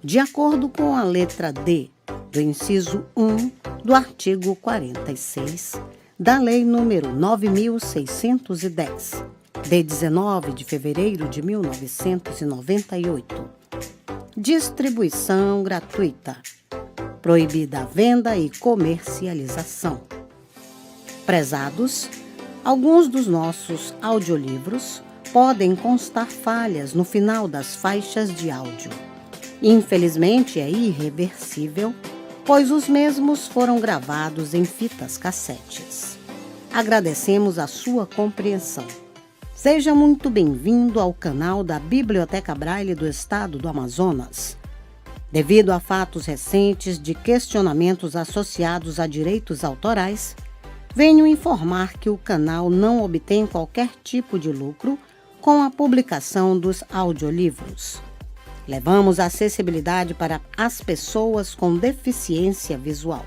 de acordo com a letra D do inciso 1 do artigo 46 da Lei nº 9.610, de 19 de fevereiro de 1998. Distribuição gratuita. Proibida a venda e comercialização. Prezados, alguns dos nossos audiolivros podem constar falhas no final das faixas de áudio. Infelizmente, é irreversível, pois os mesmos foram gravados em fitas cassetes. Agradecemos a sua compreensão. Seja muito bem-vindo ao canal da Biblioteca Braille do Estado do Amazonas. Devido a fatos recentes de questionamentos associados a direitos autorais, venho informar que o canal não obtém qualquer tipo de lucro com a publicação dos audiolivros. Levamos a acessibilidade para as pessoas com deficiência visual.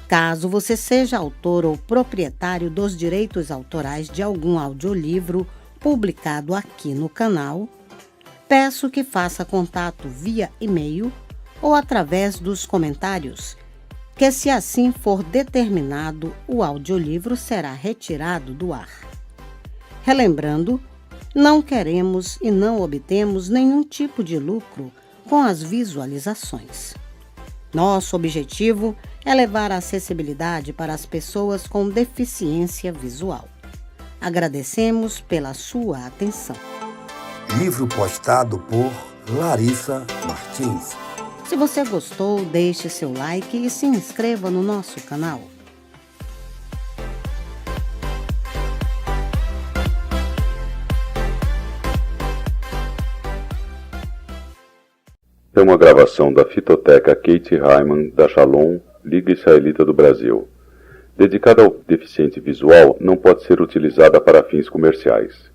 Caso você seja autor ou proprietário dos direitos autorais de algum audiolivro publicado aqui no canal, peço que faça contato via e-mail ou através dos comentários, que se assim for determinado, o audiolivro será retirado do ar. Relembrando, não queremos e não obtemos nenhum tipo de lucro com as visualizações. Nosso objetivo é levar a acessibilidade para as pessoas com deficiência visual. Agradecemos pela sua atenção. Livro postado por Larissa Martins. Se você gostou, deixe seu like e se inscreva no nosso canal. É uma gravação da Fitoteca Kate Hyman, da Shalom, Liga Israelita do Brasil. Dedicada ao deficiente visual, não pode ser utilizada para fins comerciais.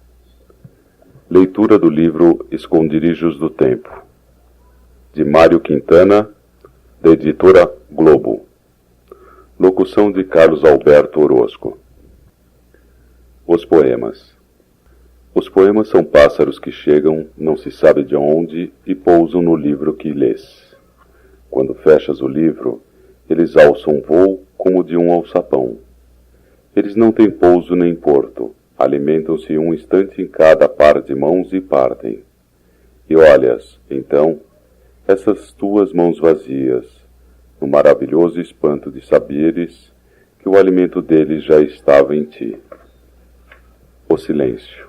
Leitura do livro Esconderijos do Tempo, de Mário Quintana, da editora Globo. Locução de Carlos Alberto Orozco. Os poemas. Os poemas são pássaros que chegam, não se sabe de onde, e pousam no livro que lês. Quando fechas o livro, eles alçam voo como de um alçapão. Eles não têm pouso nem porto, alimentam-se um instante em cada par de mãos e partem. E olhas, então, essas tuas mãos vazias, no maravilhoso espanto de saberes que o alimento deles já estava em ti. O silêncio.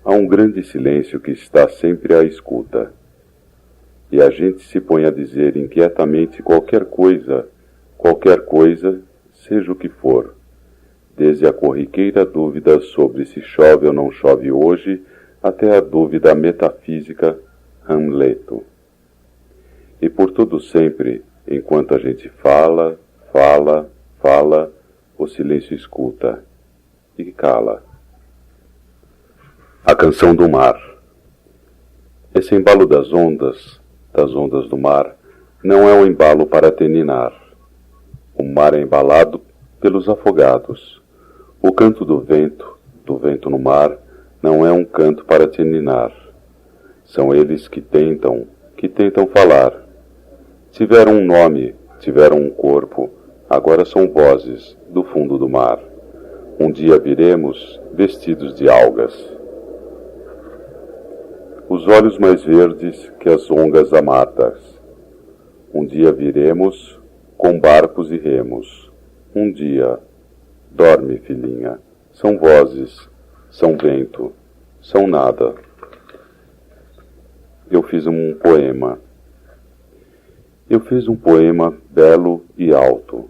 Há um grande silêncio que está sempre à escuta, e a gente se põe a dizer inquietamente qualquer coisa, seja o que for, desde a corriqueira dúvida sobre se chove ou não chove hoje, até a dúvida metafísica Hamleto. E por todo sempre, enquanto a gente fala, o silêncio escuta e cala. A canção do mar. Esse embalo das ondas do mar, não é um embalo para teninar. O mar é embalado pelos afogados. O canto do vento no mar, não é um canto para teninar. São eles que tentam falar. Tiveram um nome, tiveram um corpo, agora são vozes do fundo do mar. Um dia viremos vestidos de algas. Os olhos mais verdes que as ongas amadas. Um dia viremos com barcos e remos. Um dia, dorme, filhinha, são vozes, são vento, são nada. Eu fiz um poema. Eu fiz um poema belo e alto,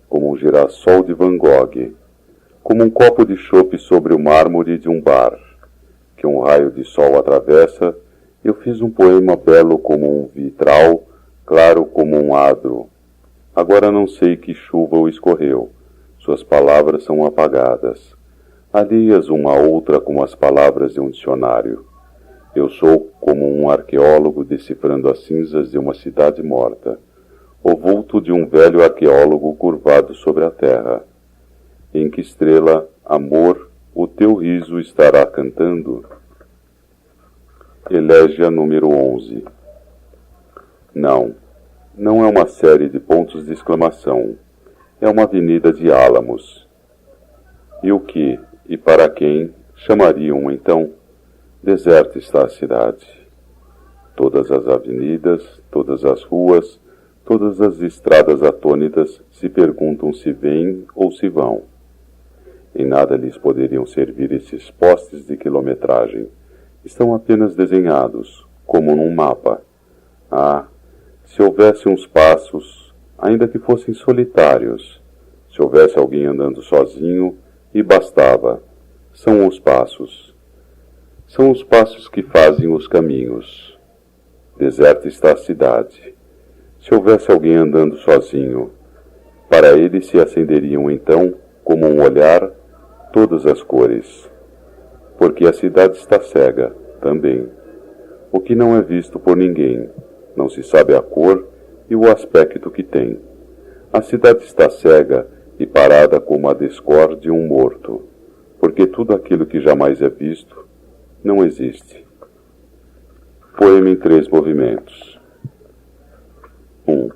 como um girassol de Van Gogh, como um copo de chope sobre o mármore de um bar, que um raio de sol atravessa. Eu fiz um poema belo como um vitral, claro como um adro. Agora não sei que chuva o escorreu, suas palavras são apagadas, alheias uma a outra como as palavras de um dicionário. Eu sou como um arqueólogo decifrando as cinzas de uma cidade morta, o vulto de um velho arqueólogo curvado sobre a terra. Em que estrela, amor, o teu riso estará cantando? Elégia número 11. Não, não é uma série de pontos de exclamação. É uma avenida de álamos. E o que, e para quem, chamariam então? Deserta está a cidade. Todas as avenidas, todas as ruas, todas as estradas atônitas se perguntam se vêm ou se vão. Em nada lhes poderiam servir esses postes de quilometragem. Estão apenas desenhados, como num mapa. Ah, se houvesse uns passos, ainda que fossem solitários, se houvesse alguém andando sozinho, e bastava. São os passos. São os passos que fazem os caminhos. Deserta está a cidade. Se houvesse alguém andando sozinho, para ele se acenderiam então, como um olhar, todas as cores. Porque a cidade está cega, também. O que não é visto por ninguém, não se sabe a cor e o aspecto que tem. A cidade está cega e parada como a descor de um morto, porque tudo aquilo que jamais é visto não existe. Poema em 3 movimentos. 1.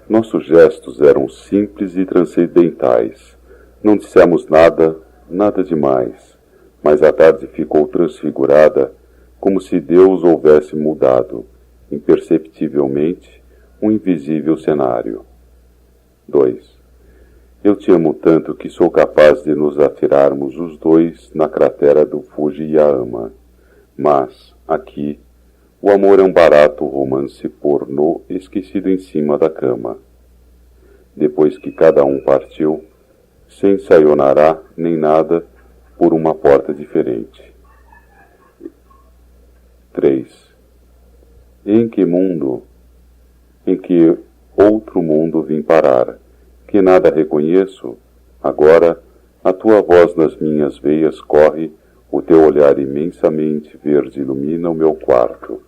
Nossos gestos eram simples e transcendentais. Não dissemos nada, nada demais, mas a tarde ficou transfigurada, como se Deus houvesse mudado, imperceptivelmente, um invisível cenário. 2. Eu te amo tanto que sou capaz de nos atirarmos os dois na cratera do Fujiyama. Mas, aqui, o amor é um barato romance pornô esquecido em cima da cama. Depois que cada um partiu, sem sayonara nem nada, por uma porta diferente. 3. Em que mundo, em que outro mundo vim parar, que nada reconheço? Agora, a tua voz nas minhas veias corre, o teu olhar imensamente verde ilumina o meu quarto.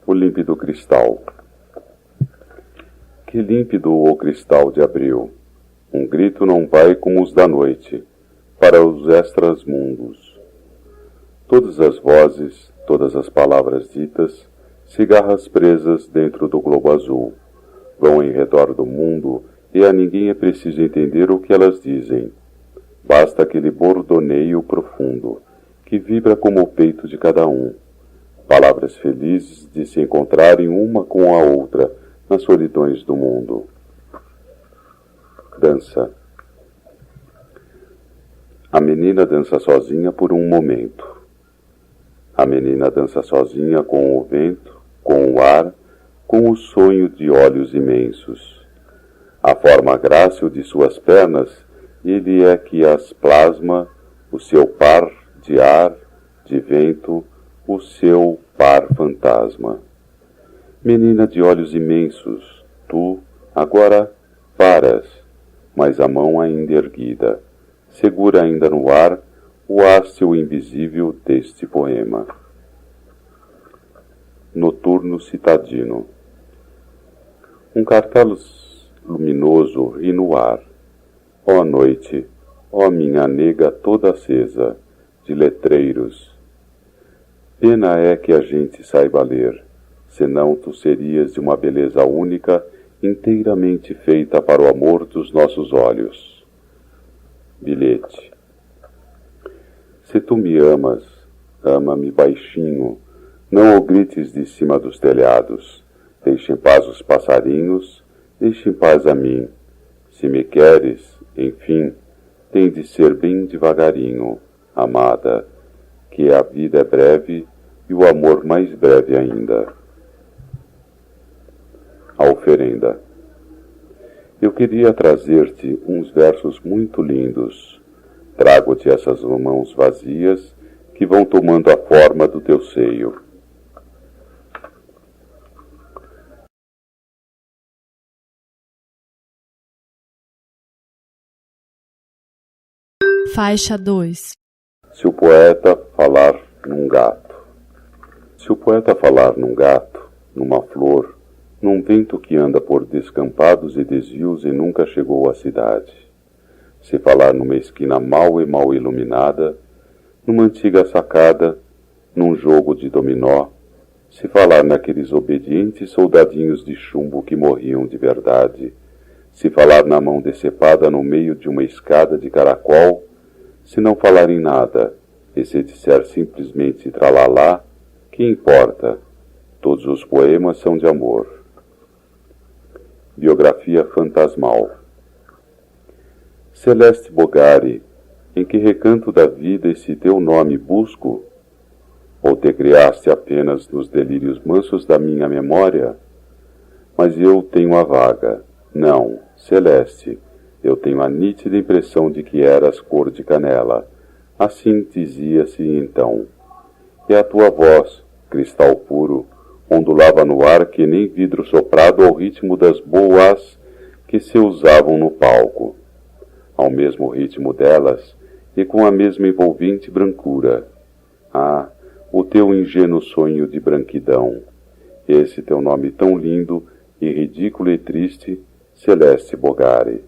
O límpido cristal. Que límpido o cristal de abril! Um grito não vai como os da noite, para os extras mundos. Todas as vozes, todas as palavras ditas, cigarras presas dentro do globo azul, vão em redor do mundo e a ninguém é preciso entender o que elas dizem. Basta aquele bordoneio profundo, que vibra como o peito de cada um. Palavras felizes de se encontrarem uma com a outra nas solidões do mundo. Dança. A menina dança sozinha por um momento. A menina dança sozinha com o vento, com o ar, com o sonho de olhos imensos. A forma grácil de suas pernas, ele é que as plasma, o seu par de ar, de vento, o seu par fantasma. Menina de olhos imensos, tu, agora, paras, mas a mão ainda erguida, segura ainda no ar o haste invisível deste poema. Noturno citadino. Um cartaz luminoso ri no ar. Ó noite, ó minha nega toda acesa, de letreiros. Pena é que a gente saiba ler, senão tu serias de uma beleza única, inteiramente feita para o amor dos nossos olhos. Bilhete. Se tu me amas, ama-me baixinho, não o grites de cima dos telhados. Deixa em paz os passarinhos, deixa em paz a mim. Se me queres, enfim, tem de ser bem devagarinho, amada, que a vida é breve e o amor mais breve ainda. A oferenda. Eu queria trazer-te uns versos muito lindos. Trago-te essas mãos vazias que vão tomando a forma do teu seio. Faixa 2. Se o poeta falar num gato. Se o poeta falar num gato, numa flor, num vento que anda por descampados e desvios e nunca chegou à cidade. Se falar numa esquina mal e mal iluminada, numa antiga sacada, num jogo de dominó, se falar naqueles obedientes soldadinhos de chumbo que morriam de verdade, se falar na mão decepada no meio de uma escada de caracol, se não falar em nada, e se disser simplesmente tralalá, que importa? Todos os poemas são de amor. Biografia fantasmal. Celeste Bogari, em que recanto da vida esse teu nome busco? Ou te criaste apenas nos delírios mansos da minha memória? Mas eu tenho a vaga, não, Celeste, eu tenho a nítida impressão de que eras cor de canela. Assim dizia-se então. E a tua voz, cristal puro, ondulava no ar que nem vidro soprado ao ritmo das boas que se usavam no palco. Ao mesmo ritmo delas e com a mesma envolvente brancura. Ah, o teu ingênuo sonho de branquidão, esse teu nome tão lindo e ridículo e triste, Celeste Bogari.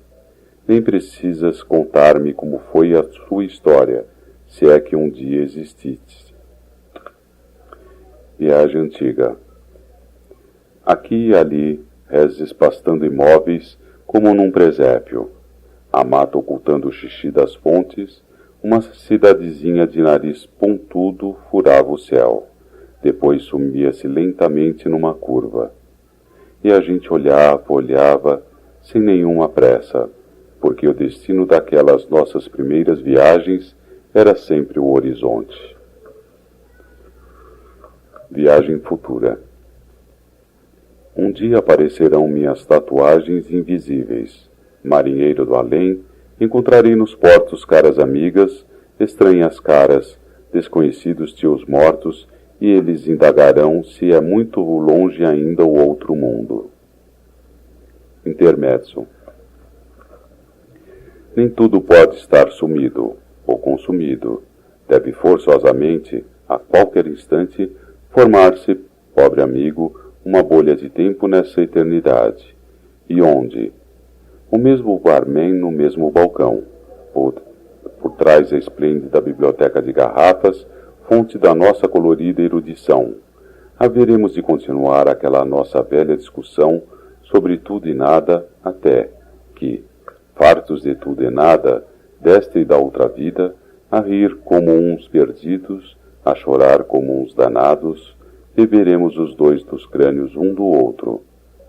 Nem precisas contar-me como foi a sua história, se é que um dia exististe. Viagem antiga. Aqui e ali, reses pastando imóveis, como num presépio. A mata ocultando o xixi das fontes, uma cidadezinha de nariz pontudo furava o céu. Depois sumia-se lentamente numa curva. E a gente olhava, sem nenhuma pressa, porque o destino daquelas nossas primeiras viagens era sempre o horizonte. Viagem futura. Um dia aparecerão minhas tatuagens invisíveis. Marinheiro do além, encontrarei nos portos caras amigas, estranhas caras, desconhecidos tios mortos, e eles indagarão se é muito longe ainda o outro mundo. Intermezzo. Nem tudo pode estar sumido ou consumido. Deve forçosamente, a qualquer instante, formar-se, pobre amigo, uma bolha de tempo nessa eternidade. E onde? O mesmo barman no mesmo balcão, por trás da esplêndida biblioteca de garrafas, fonte da nossa colorida erudição. Haveremos de continuar aquela nossa velha discussão sobre tudo e nada, até que, fartos de tudo e nada, desta e da outra vida, a rir como uns perdidos, a chorar como uns danados, beberemos os dois dos crânios um do outro,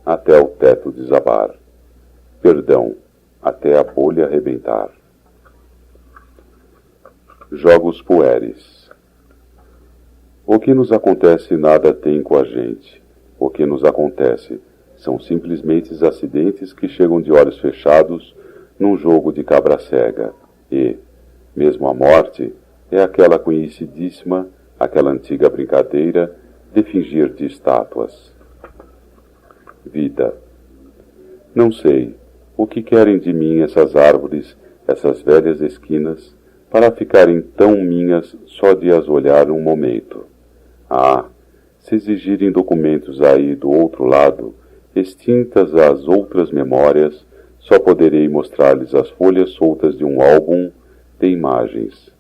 até o teto desabar. Perdão, até a bolha arrebentar. Jogos pueris. O que nos acontece nada tem com a gente. O que nos acontece são simplesmente acidentes que chegam de olhos fechados num jogo de cabra cega. E, mesmo a morte, é aquela conhecidíssima, aquela antiga brincadeira de fingir de estátuas. Vida. Não sei o que querem de mim essas árvores, essas velhas esquinas, para ficarem tão minhas só de as olhar um momento. Ah, se exigirem documentos aí do outro lado, extintas as outras memórias, só poderei mostrar-lhes as folhas soltas de um álbum de imagens.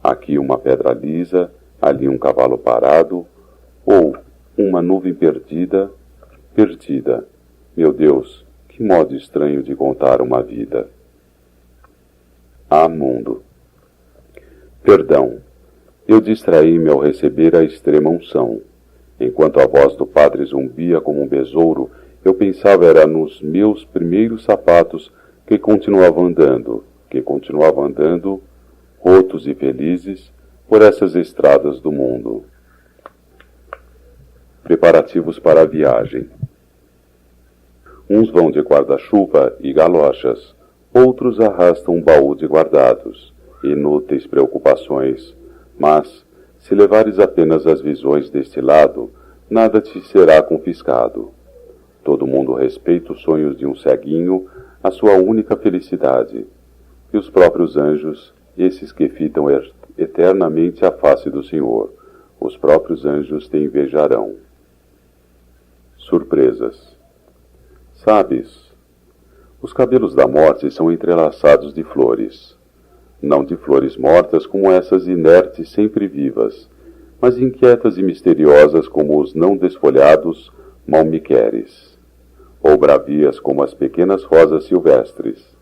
Aqui uma pedra lisa, ali um cavalo parado, ou uma nuvem perdida. Meu Deus, que modo estranho de contar uma vida. Ah, mundo. Perdão, eu distraí-me ao receber a extrema unção. Enquanto a voz do padre zumbia como um besouro, eu pensava era nos meus primeiros sapatos que continuavam andando, rotos e felizes, por essas estradas do mundo. Preparativos para a viagem. Uns vão de guarda-chuva e galochas, outros arrastam um baú de guardados, inúteis preocupações, mas, se levares apenas as visões deste lado, nada te será confiscado. Todo mundo respeita os sonhos de um ceguinho, a sua única felicidade. E os próprios anjos, esses que fitam eternamente a face do Senhor, os próprios anjos te invejarão. Surpresas. Sabes, os cabelos da morte são entrelaçados de flores. Não de flores mortas como essas inertes sempre vivas, mas inquietas e misteriosas como os não desfolhados malmiqueres, ou bravias como as pequenas rosas silvestres.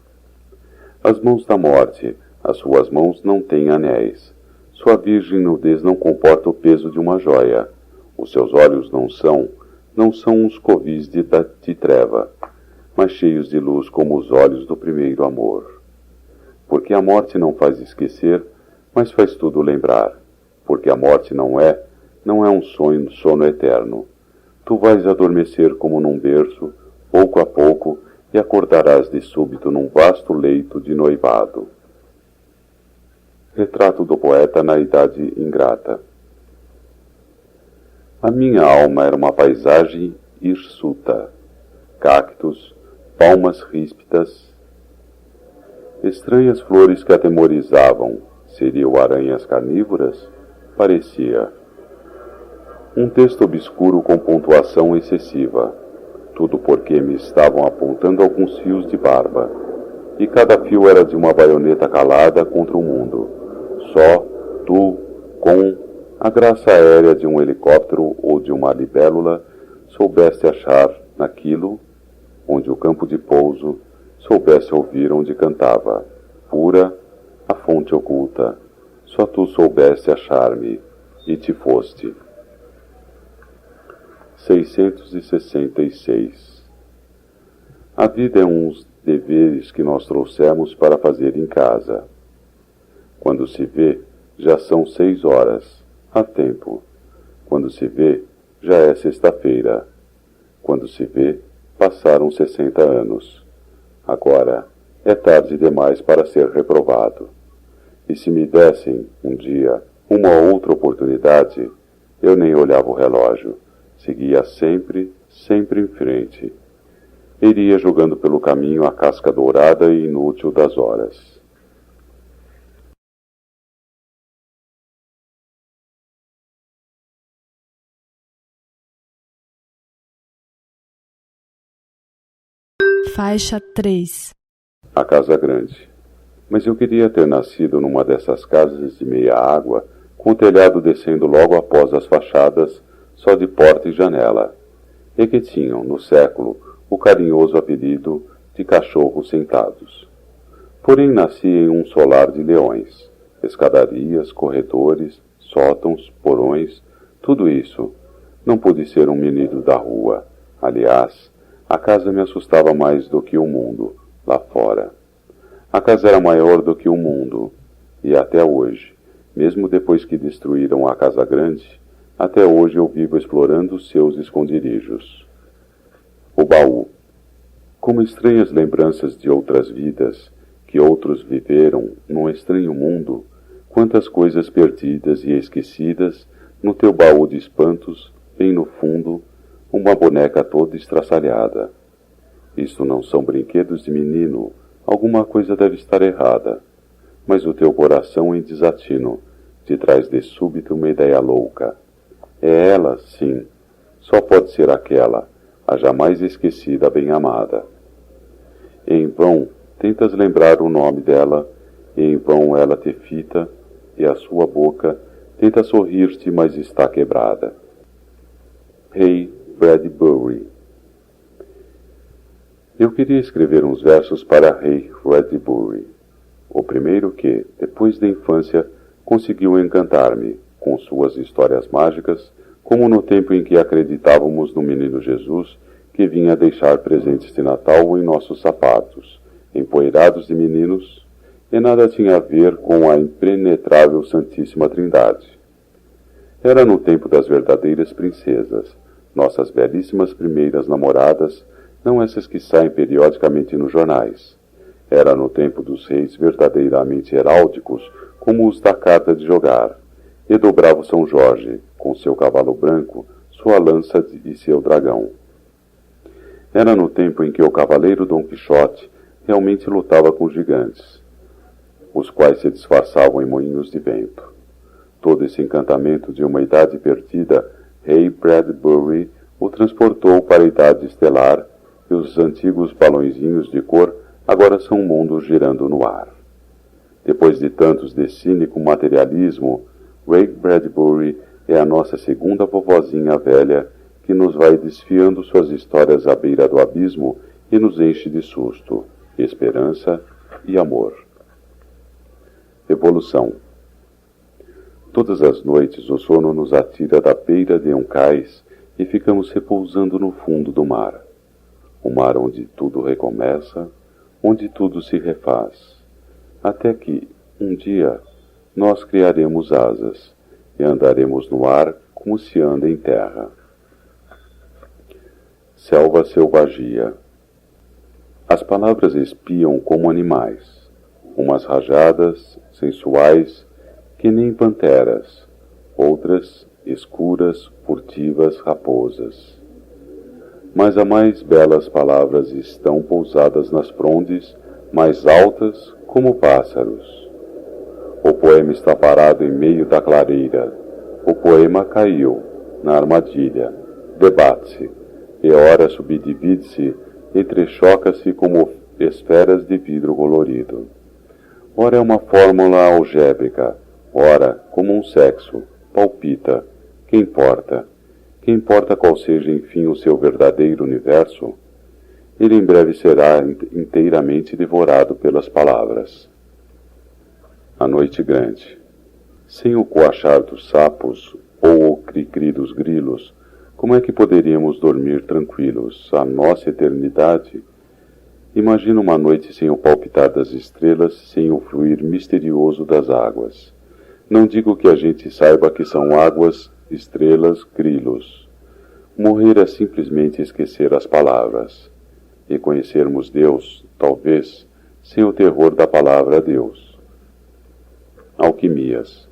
As mãos da morte, as suas mãos não têm anéis. Sua virgem nudez não comporta o peso de uma joia. Os seus olhos não são uns covis de treva, mas cheios de luz como os olhos do primeiro amor. Porque a morte não faz esquecer, mas faz tudo lembrar. Porque a morte não é um sono eterno. Tu vais adormecer como num berço, pouco a pouco, e acordarás de súbito num vasto leito de noivado. Retrato do poeta na idade ingrata. A minha alma era uma paisagem hirsuta, cactos, palmas ríspidas, estranhas flores que atemorizavam. Seriam aranhas carnívoras? Parecia. Um texto obscuro com pontuação excessiva. Tudo porque me estavam apontando alguns fios de barba, e cada fio era de uma baioneta calada contra o mundo. Só tu, com a graça aérea de um helicóptero ou de uma libélula, soubesse achar naquilo, onde o campo de pouso, soubesse ouvir onde cantava, pura, a fonte oculta. Só tu soubesse achar-me, e te foste. 666. A vida é uns deveres que nós trouxemos para fazer em casa. Quando se vê, já são 6 horas. Há tempo. Quando se vê, já é sexta-feira. Quando se vê, passaram 60 anos. Agora, é tarde demais para ser reprovado. E se me dessem, um dia, uma outra oportunidade, eu nem olhava o relógio. Seguia sempre em frente. Iria jogando pelo caminho a casca dourada e inútil das horas. Faixa 3. A casa grande. Mas eu queria ter nascido numa dessas casas de meia água, com o telhado descendo logo após as fachadas, só de porta e janela, e que tinham, no século, o carinhoso apelido de cachorros sentados. Porém nasci em um solar de leões, escadarias, corredores, sótãos, porões, tudo isso. Não pude ser um menino da rua. Aliás, a casa me assustava mais do que o mundo, lá fora. A casa era maior do que o mundo, e até hoje, mesmo depois que destruíram a casa grande, até hoje eu vivo explorando seus esconderijos. O baú. Como estranhas lembranças de outras vidas, que outros viveram num estranho mundo, quantas coisas perdidas e esquecidas no teu baú de espantos, bem no fundo, uma boneca toda estraçalhada. Isto não são brinquedos de menino, alguma coisa deve estar errada. Mas o teu coração em desatino te traz de súbito uma ideia louca. É ela, sim, só pode ser aquela, a jamais esquecida bem-amada. Em vão tentas lembrar o nome dela, e em vão ela te fita, e a sua boca tenta sorrir-te, mas está quebrada. Ray Bradbury. Eu queria escrever uns versos para Ray Bradbury, o primeiro que, depois da infância, conseguiu encantar-me com suas histórias mágicas, como no tempo em que acreditávamos no menino Jesus que vinha deixar presentes de Natal em nossos sapatos, empoeirados de meninos, e nada tinha a ver com a impenetrável Santíssima Trindade. Era no tempo das verdadeiras princesas, nossas belíssimas primeiras namoradas, não essas que saem periodicamente nos jornais. Era no tempo dos reis verdadeiramente heráldicos, como os da carta de jogar, e dobrava o São Jorge, com seu cavalo branco, sua lança e seu dragão. Era no tempo em que o cavaleiro Dom Quixote realmente lutava com gigantes, os quais se disfarçavam em moinhos de vento. Todo esse encantamento de uma idade perdida, Ray Bradbury o transportou para a idade estelar, e os antigos balõezinhos de cor agora são um mundo girando no ar. Depois de tantos de cínico materialismo, Ray Bradbury é a nossa segunda vovozinha velha que nos vai desfiando suas histórias à beira do abismo e nos enche de susto, esperança e amor. Evolução. Todas as noites o sono nos atira da beira de um cais e ficamos repousando no fundo do mar. O mar onde tudo recomeça, onde tudo se refaz. Até que, um dia, nós criaremos asas e andaremos no ar como se anda em terra. Selva selvagia. As palavras espiam como animais, umas rajadas, sensuais, que nem panteras, outras escuras, furtivas raposas. Mas as mais belas palavras estão pousadas nas frondes, mais altas como pássaros. O poema está parado em meio da clareira. O poema caiu na armadilha, debate-se, e ora subdivide-se, entrechoca-se como esferas de vidro colorido. Ora é uma fórmula algébrica, ora, como um sexo, palpita. Que importa? Que importa qual seja, enfim, o seu verdadeiro universo? Ele em breve será inteiramente devorado pelas palavras. A noite grande. Sem o coachar dos sapos ou o cri-cri dos grilos, como é que poderíamos dormir tranquilos a nossa eternidade? Imagina uma noite sem o palpitar das estrelas, sem o fluir misterioso das águas. Não digo que a gente saiba que são águas, estrelas, grilos. Morrer é simplesmente esquecer as palavras. E conhecermos Deus, talvez, sem o terror da palavra Deus. Alquimias.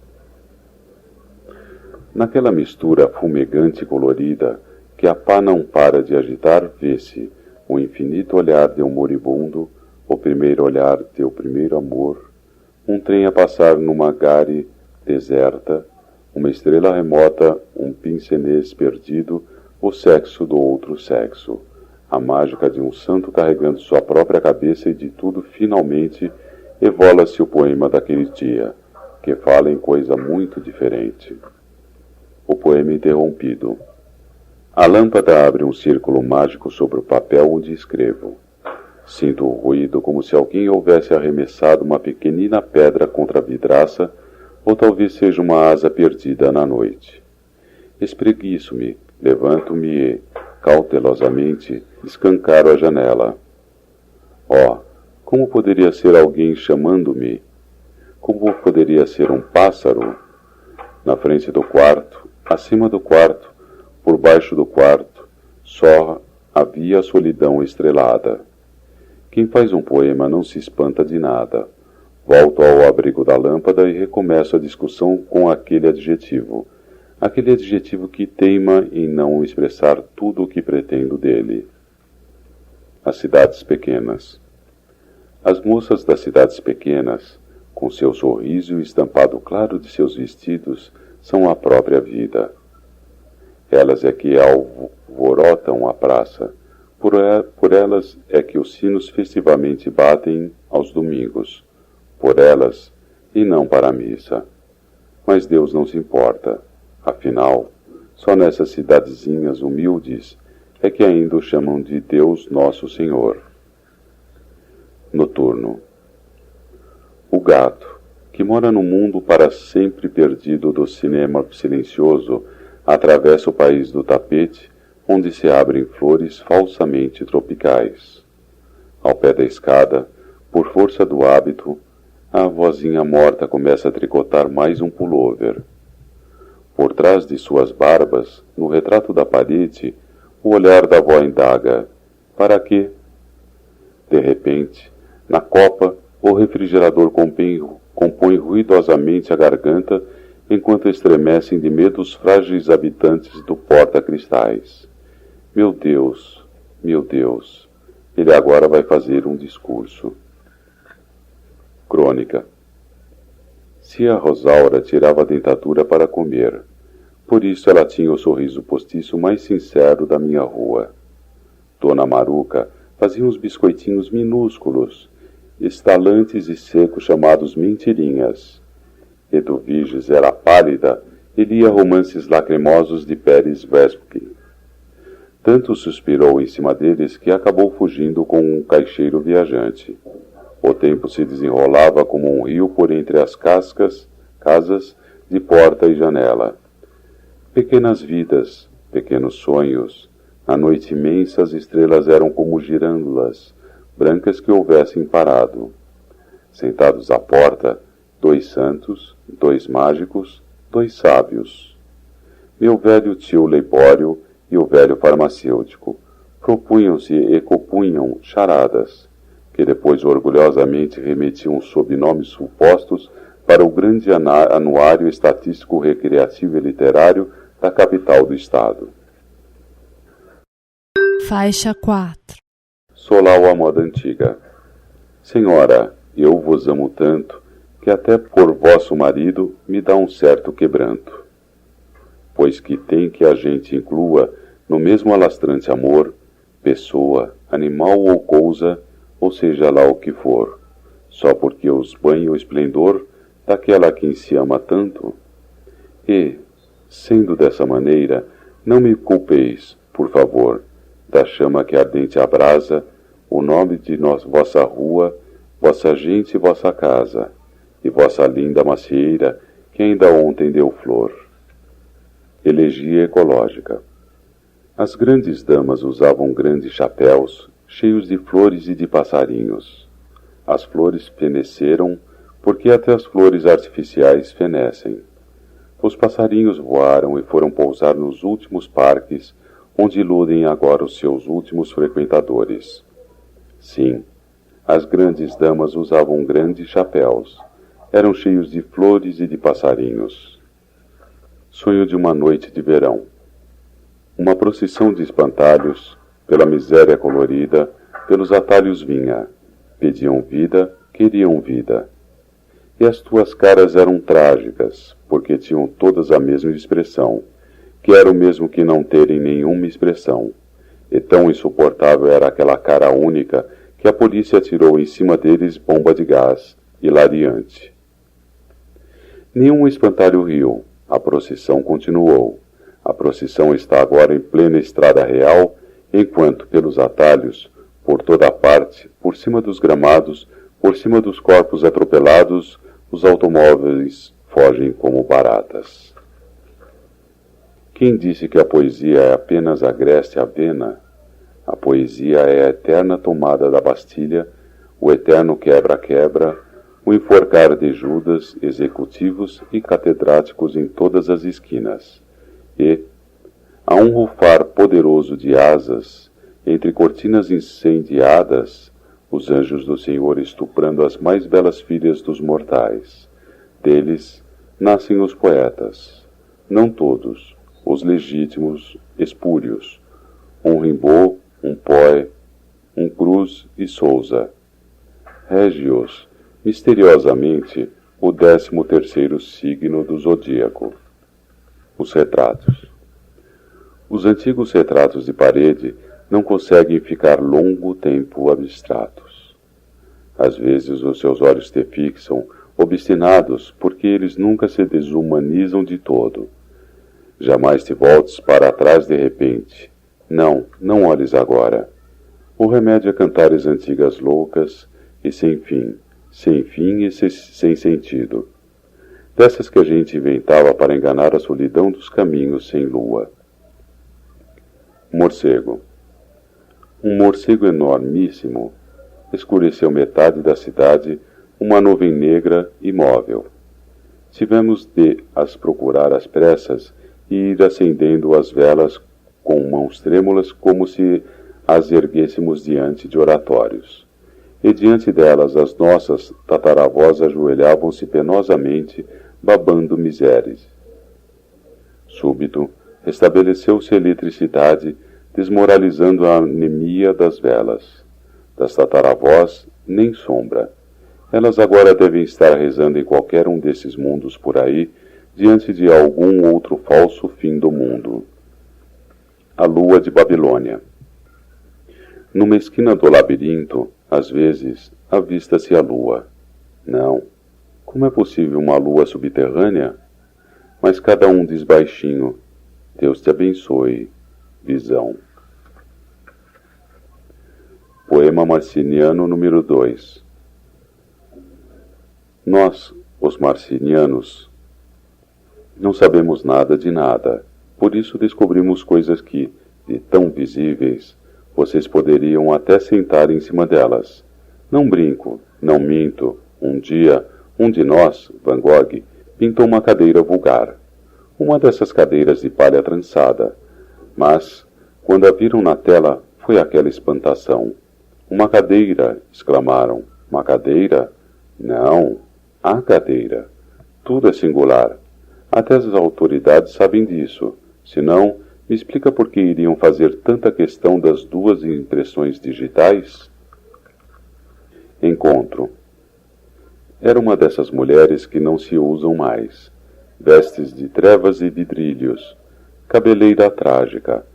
Naquela mistura fumegante e colorida, que a pá não para de agitar, vê-se o infinito olhar de um moribundo, o primeiro olhar de teu primeiro amor, um trem a passar numa gare deserta, uma estrela remota, um pincenês perdido, o sexo do outro sexo, a mágica de um santo carregando sua própria cabeça e de tudo, finalmente, evola-se o poema daquele dia, que fala em coisa muito diferente. O poema interrompido. A lâmpada abre um círculo mágico sobre o papel onde escrevo. Sinto o ruído como se alguém houvesse arremessado uma pequenina pedra contra a vidraça, ou talvez seja uma asa perdida na noite. Espreguiço-me, levanto-me e, cautelosamente, escancaro a janela. Oh, como poderia ser alguém chamando-me? Como poderia ser um pássaro? Na frente do quarto, acima do quarto, por baixo do quarto, só havia a solidão estrelada. Quem faz um poema não se espanta de nada. Volto ao abrigo da lâmpada e recomeço a discussão com aquele adjetivo que teima em não expressar tudo o que pretendo dele. As cidades pequenas. As moças das cidades pequenas, com seu sorriso e o estampado claro de seus vestidos, são a própria vida. Elas é que alvorotam a praça. Por elas é que os sinos festivamente batem aos domingos. Por elas, e não para a missa. Mas Deus não se importa. Afinal, só nessas cidadezinhas humildes é que ainda o chamam de Deus Nosso Senhor. Noturno. O gato, que mora no mundo para sempre perdido do cinema silencioso, atravessa o país do tapete, onde se abrem flores falsamente tropicais. Ao pé da escada, por força do hábito, a vozinha morta começa a tricotar mais um pullover. Por trás de suas barbas, no retrato da parede, o olhar da avó indaga: para quê? De repente, na copa, o refrigerador compõe ruidosamente a garganta, enquanto estremecem de medo os frágeis habitantes do porta-cristais. Meu Deus, ele agora vai fazer um discurso. Crônica. Tia Rosaura tirava a dentadura para comer. Por isso ela tinha o sorriso postiço mais sincero da minha rua. Dona Maruca fazia uns biscoitinhos minúsculos, estalantes e secos chamados mentirinhas. Eduviges era pálida e lia romances lacrimosos de Pérez Vespucci. Tanto suspirou em cima deles que acabou fugindo com um caixeiro viajante. O tempo se desenrolava como um rio por entre as casas de porta e janela. Pequenas vidas, pequenos sonhos. À noite imensa as estrelas eram como girândolas, brancas que houvessem parado. Sentados à porta, 2 santos, 2 mágicos, 2 sábios. Meu velho tio Leipório e o velho farmacêutico propunham-se e compunham charadas, que depois orgulhosamente remetiam sob nomes supostos para o grande anuário estatístico recreativo e literário da capital do estado. Faixa 4. Solau à moda antiga. Senhora, eu vos amo tanto, que até por vosso marido me dá um certo quebranto. Pois que tem que a gente inclua no mesmo alastrante amor, pessoa, animal ou coisa, ou seja lá o que for, só porque os banha o esplendor daquela a quem se ama tanto? E, sendo dessa maneira, não me culpeis, por favor, da chama que ardente abrasa o nome de vossa rua, vossa gente e vossa casa, e vossa linda macieira, que ainda ontem deu flor. Elegia ecológica. As grandes damas usavam grandes chapéus, cheios de flores e de passarinhos. As flores feneceram, porque até as flores artificiais fenecem. Os passarinhos voaram e foram pousar nos últimos parques, onde iludem agora os seus últimos frequentadores. Sim, as grandes damas usavam grandes chapéus. Eram cheios de flores e de passarinhos. Sonho de uma noite de verão. Uma procissão de espantalhos, pela miséria colorida, pelos atalhos vinha. Pediam vida, queriam vida. E as tuas caras eram trágicas, porque tinham todas a mesma expressão, que era o mesmo que não terem nenhuma expressão. E tão insuportável era aquela cara única que a polícia atirou em cima deles bomba de gás, hilariante. Nenhum espantalho riu. A procissão continuou. A procissão está agora em plena estrada real, enquanto pelos atalhos, por toda a parte, por cima dos gramados, por cima dos corpos atropelados, os automóveis fogem como baratas. Quem disse que a poesia é apenas agreste avena? A poesia é a eterna tomada da Bastilha, o eterno quebra-quebra, o enforcar de Judas, executivos e catedráticos em todas as esquinas. E, a um rufar poderoso de asas, entre cortinas incendiadas, os anjos do Senhor estuprando as mais belas filhas dos mortais. Deles nascem os poetas, não todos, os legítimos, espúrios, um Rimbaud, um Poe, um Cruz e Souza. Rege-os, misteriosamente, o 13º signo do zodíaco. Os retratos. Os antigos retratos de parede não conseguem ficar longo tempo abstratos. Às vezes os seus olhos te fixam, obstinados, porque eles nunca se desumanizam de todo. Jamais te voltes para trás de repente. Não, não olhes agora. O remédio é cantares antigas loucas e sem fim e sem sentido. Dessas que a gente inventava para enganar a solidão dos caminhos sem lua. Morcego. Um morcego enormíssimo escureceu metade da cidade, uma nuvem negra imóvel. Tivemos de as procurar às pressas e ir acendendo as velas com mãos trêmulas como se as erguêssemos diante de oratórios. E diante delas as nossas tataravós ajoelhavam-se penosamente, babando miséries. Súbito, restabeleceu-se a eletricidade, desmoralizando a anemia das velas. Das tataravós, nem sombra. Elas agora devem estar rezando em qualquer um desses mundos por aí, diante de algum outro falso fim do mundo. A lua de Babilônia. Numa esquina do labirinto, às vezes, avista-se a lua. Não. Como é possível uma lua subterrânea? mas cada um diz baixinho: Deus te abençoe. Visão. Poema marciniano número 2. Nós, os marcinianos, não sabemos nada de nada, por isso descobrimos coisas que, de tão visíveis, vocês poderiam até sentar em cima delas. Não brinco, não minto. Um dia, um de nós, Van Gogh, pintou uma cadeira vulgar. Uma dessas cadeiras de palha trançada. Mas, quando a viram na tela, foi aquela espantação. Uma cadeira, exclamaram. Uma cadeira? Não, a cadeira. Tudo é singular. Até as autoridades sabem disso. Senão, me explica por que iriam fazer tanta questão das duas impressões digitais? Encontro. Era uma dessas mulheres que não se usam mais. Vestes de trevas e vidrilhos, cabeleira trágica,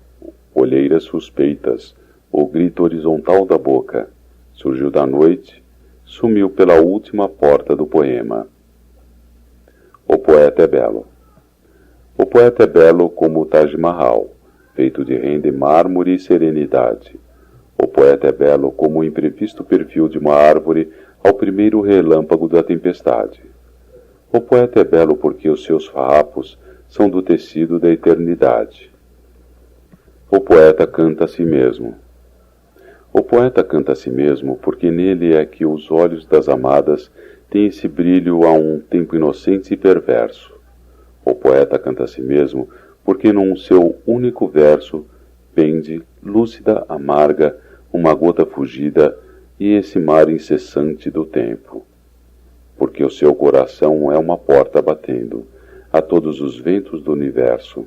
olheiras suspeitas, o grito horizontal da boca. Surgiu da noite, sumiu pela última porta do poema. O poeta é belo. O poeta é belo como o Taj Mahal, feito de rende, mármore e serenidade. O poeta é belo como o imprevisto perfil de uma árvore ao primeiro relâmpago da tempestade. O poeta é belo porque os seus farrapos são do tecido da eternidade. O poeta canta a si mesmo. O poeta canta a si mesmo porque nele é que os olhos das amadas têm esse brilho a um tempo inocente e perverso. O poeta canta a si mesmo porque num seu único verso pende, lúcida, amarga, uma gota fugida e esse mar incessante do tempo. Porque o seu coração é uma porta batendo a todos os ventos do universo.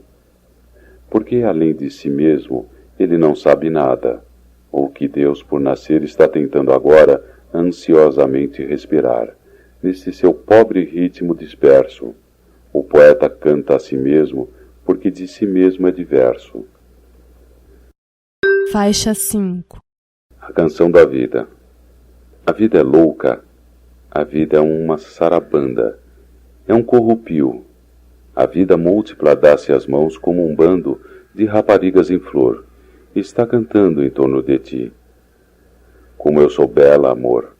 Porque além de si mesmo ele não sabe nada, ou que Deus por nascer está tentando agora ansiosamente respirar, nesse seu pobre ritmo disperso. O poeta canta a si mesmo porque de si mesmo é diverso. Faixa 5. A canção da vida. A vida é louca. A vida é uma sarabanda. É um corrupio. A vida múltipla dá-se as mãos como um bando de raparigas em flor. E está cantando em torno de ti. Como eu sou bela, amor.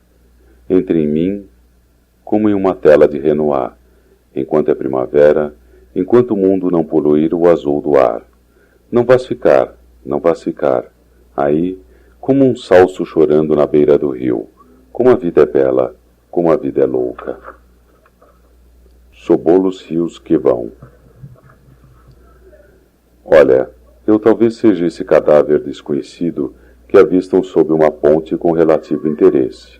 Entre em mim como em uma tela de Renoir. Enquanto é primavera, enquanto o mundo não poluir o azul do ar. Não vás ficar, não vás ficar. Aí, como um salso chorando na beira do rio. Como a vida é bela, como a vida é louca. Sobou os rios que vão. Olha, eu talvez seja esse cadáver desconhecido que avistam sob uma ponte com relativo interesse.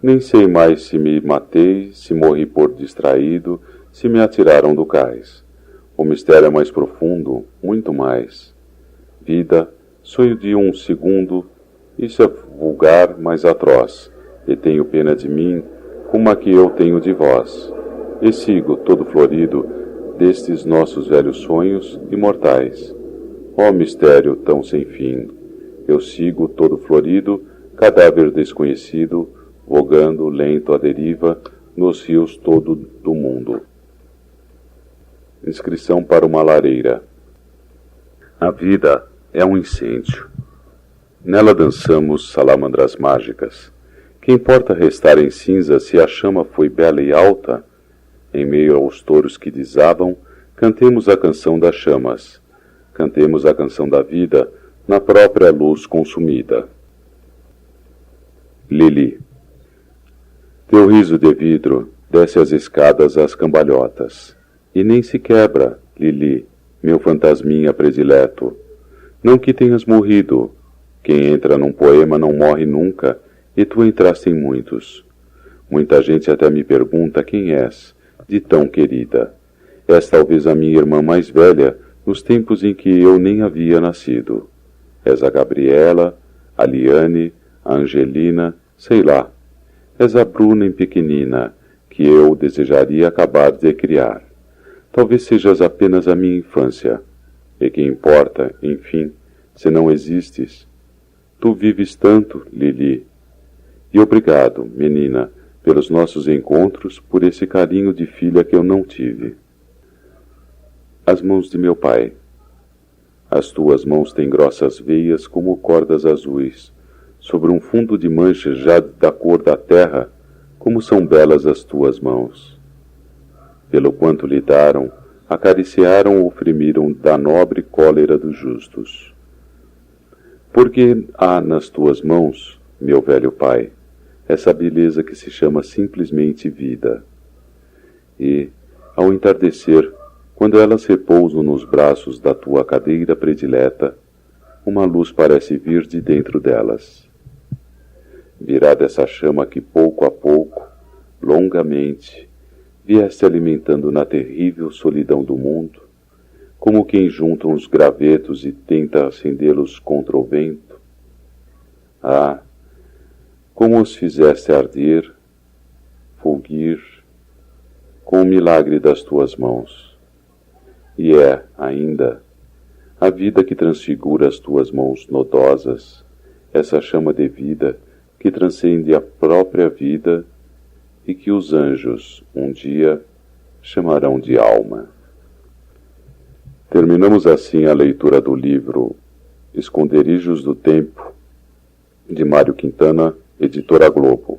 Nem sei mais se me matei, se morri por distraído, se me atiraram do cais. O mistério é mais profundo, muito mais. Vida, sonho de um segundo, isso é vulgar, mas atroz, e tenho pena de mim, como a que eu tenho de vós. E sigo, todo florido, destes nossos velhos sonhos imortais. Ó mistério tão sem fim! Eu sigo, todo florido, cadáver desconhecido, vogando lento à deriva nos rios todo do mundo. Inscrição para uma lareira. A vida é um incêndio. Nela dançamos salamandras mágicas. Que importa restar em cinza se a chama foi bela e alta? Em meio aos touros que desabam, cantemos a canção das chamas. Cantemos a canção da vida na própria luz consumida. Lili. Teu riso de vidro desce as escadas às cambalhotas. E nem se quebra, Lili, meu fantasminha predileto. Não que tenhas morrido. Quem entra num poema não morre nunca, e tu entraste em muitos. Muita gente até me pergunta quem és, de tão querida. És talvez a minha irmã mais velha, nos tempos em que eu nem havia nascido. És a Gabriela, a Liane, a Angelina, sei lá. És a Bruna em pequenina, que eu desejaria acabar de criar. Talvez sejas apenas a minha infância. E que importa, enfim, se não existes? Tu vives tanto, Lili. E obrigado, menina, pelos nossos encontros, por esse carinho de filha que eu não tive. as mãos de meu pai. As tuas mãos têm grossas veias como cordas azuis, sobre um fundo de manchas já da cor da terra, como são belas as tuas mãos. Pelo quanto lhe daram, acariciaram ou oprimiram da nobre cólera dos justos. Porque há nas tuas mãos, meu velho pai, essa beleza que se chama simplesmente vida. E, ao entardecer, quando elas repousam nos braços da tua cadeira predileta, uma luz parece vir de dentro delas. Virá dessa chama que pouco a pouco, longamente, vieste alimentando na terrível solidão do mundo, como quem junta uns gravetos e tenta acendê-los contra o vento. Ah, como os fizeste arder, fulgir, com o milagre das tuas mãos. E é, ainda, a vida que transfigura as tuas mãos nodosas, essa chama de vida que transcende a própria vida e que os anjos, um dia, chamarão de alma. Terminamos assim a leitura do livro Esconderijos do Tempo, de Mário Quintana, editora Globo.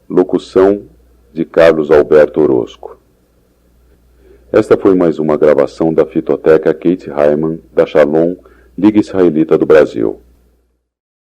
Locução de Carlos Alberto Orozco. Esta foi mais uma gravação da Fitoteca Kate Hyman, da Shalom, Liga Israelita do Brasil.